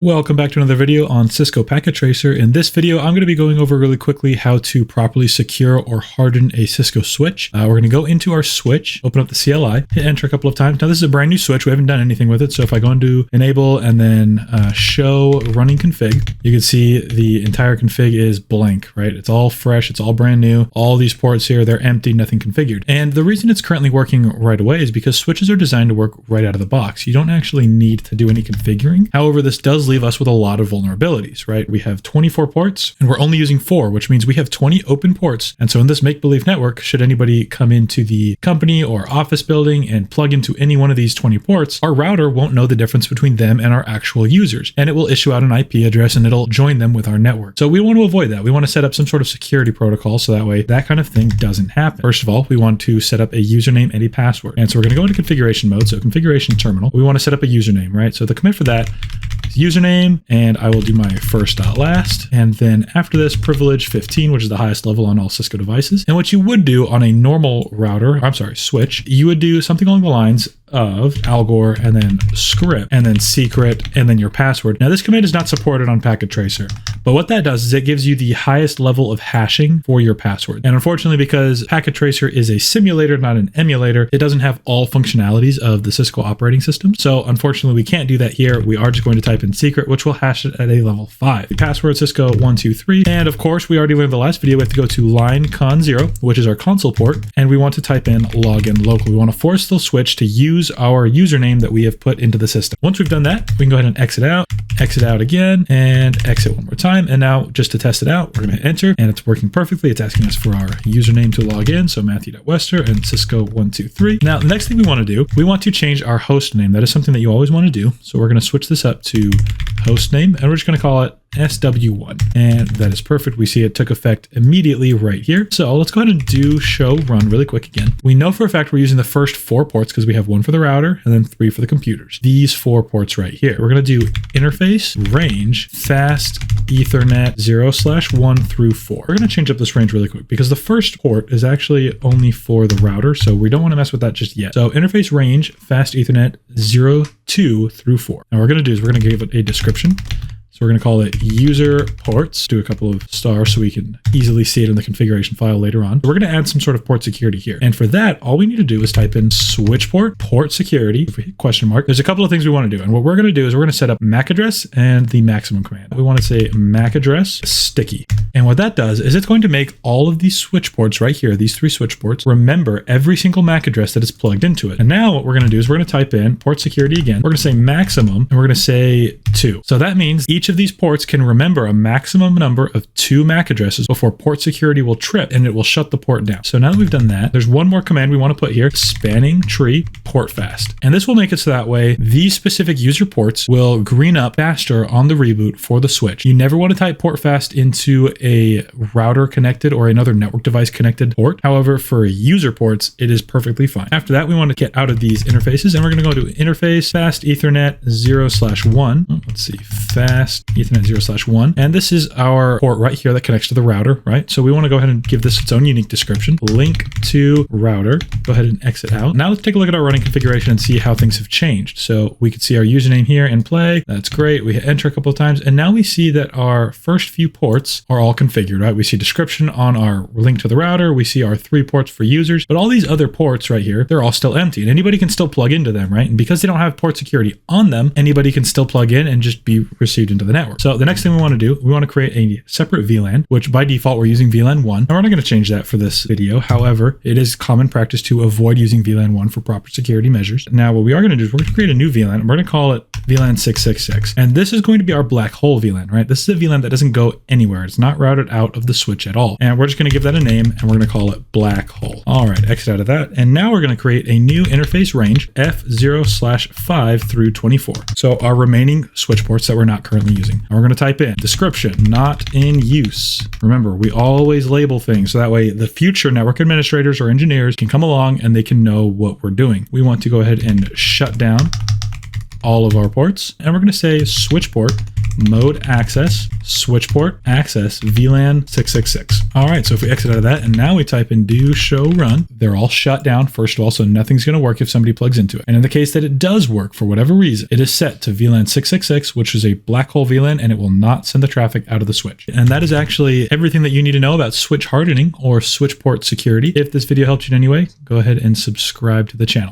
Welcome back to another video on Cisco Packet Tracer. In this video, I'm going to be going over really quickly how to properly secure or harden a Cisco switch. We're going to go into our switch, open up the CLI, hit enter a couple of times. Now this is a brand new switch. We haven't done anything with it. So if I go into enable and then show running config, you can see the entire config is blank, right? It's all fresh. It's all brand new. All these ports here, they're empty, nothing configured. And the reason it's currently working right away is because switches are designed to work right out of the box. You don't actually need to do any configuring. However, this does leave us with a lot of vulnerabilities, right? We have 24 ports and we're only using 4, which means we have 20 open ports. And so in this make-believe network, should anybody come into the company or office building and plug into any one of these 20 ports, our router won't know the difference between them and our actual users. And it will issue out an IP address and it'll join them with our network. So we want to avoid that. We want to set up some sort of security protocol so that way that kind of thing doesn't happen. First of all, we want to set up a username and a password. And so we're going to go into configuration mode. So configuration terminal, we want to set up a username, right? So the command for that is username, and I will do my first.last. And then after this, privilege 15, which is the highest level on all Cisco devices. And what you would do on a normal switch, you would do something along the lines of Algor and then script and then secret and then your password. Now this command is not supported on Packet Tracer, but what that does is it gives you the highest level of hashing for your password. And unfortunately, because Packet Tracer is a simulator, not an emulator, it doesn't have all functionalities of the Cisco operating system. So unfortunately, we can't do that here. We are just going to type in secret, which will hash it at a level 5. The password Cisco 123. And of course, we already learned the last video, we have to go to line con 0, which is our console port. And we want to type in login local. We want to force the switch to use our username that we have put into the system. Once we've done that, we can go ahead and exit out again, and exit one more time. And now just to test it out, we're going to hit enter, and it's working perfectly. It's asking us for our username to log in. So Matthew.Wester and Cisco123. Now, the next thing we want to do, we want to change our host name. That is something that you always want to do. So we're going to switch this up to host name, and we're just going to call it SW1. And that is perfect. We see it took effect immediately right here. So let's go ahead and do show run really quick again. We know for a fact we're using the first 4 ports because we have 1 for the router and then 3 for the computers. These 4 ports right here. We're going to do interface range fast Ethernet 0/1 through 4. We're going to change up this range really quick because the first port is actually only for the router. So we don't want to mess with that just yet. So interface range fast Ethernet 0/2 through 4. Now what we're going to do is we're going to give it a description. So we're going to call it user ports, do a couple of stars so we can easily see it in the configuration file later on. We're going to add some sort of port security here. And for that, all we need to do is type in switch port security, question mark. There's a couple of things we want to do. And what we're going to do is we're going to set up MAC address and the maximum command. We want to say MAC address sticky. And what that does is it's going to make all of these switch ports right here, these 3 switch ports, remember every single MAC address that is plugged into it. And now what we're going to do is we're going to type in port security again. We're going to say maximum, and we're going to say 2. So that means each of these ports can remember a maximum number of 2 MAC addresses before port security will trip and it will shut the port down. So now that we've done that, there's one more command we want to put here, spanning tree port fast. And this will make it so that way these specific user ports will green up faster on the reboot for the switch. You never want to type port fast into a router connected or another network device connected port. However, for user ports, it is perfectly fine. After that, we want to get out of these interfaces and we're going to go to interface fast Ethernet 0/1. Let's see, fast Ethernet 0/1. And this is our port right here that connects to the router, right? So we want to go ahead and give this its own unique description. Link to router. Go ahead and exit out. Now let's take a look at our running configuration and see how things have changed. So we can see our username here in play. That's great. We hit enter a couple of times. And now we see that our first few ports are all configured, right? We see description on our link to the router. We see our 3 ports for users, but all these other ports right here, they're all still empty and anybody can still plug into them, right? And because they don't have port security on them, anybody can still plug in and just be received into the network. So the next thing we want to do, we want to create a separate VLAN, which by default we're using VLAN 1. And we're not going to change that for this video. However, it is common practice to avoid using VLAN 1 for proper security measures. Now what we are going to do is we're going to create a new VLAN and we're going to call it VLAN 666. And this is going to be our black hole VLAN, right? This is a VLAN that doesn't go anywhere. It's not routed out of the switch at all. And we're just going to give that a name and we're going to call it black hole. All right, exit out of that. And now we're going to create a new interface range F0/5 through 24. So our remaining switch ports that we're not currently using. And we're going to type in description, not in use. Remember, we always label things so that way the future network administrators or engineers can come along and they can know what we're doing. We want to go ahead and shut down all of our ports, and we're going to say switch port mode access, switch port, access, VLAN 666. All right, so if we exit out of that and now we type in do show run, they're all shut down first of all, so nothing's going to work if somebody plugs into it. And in the case that it does work for whatever reason, it is set to VLAN 666, which is a black hole VLAN, and it will not send the traffic out of the switch. And that is actually everything that you need to know about switch hardening or switch port security. If this video helped you in any way, go ahead and subscribe to the channel.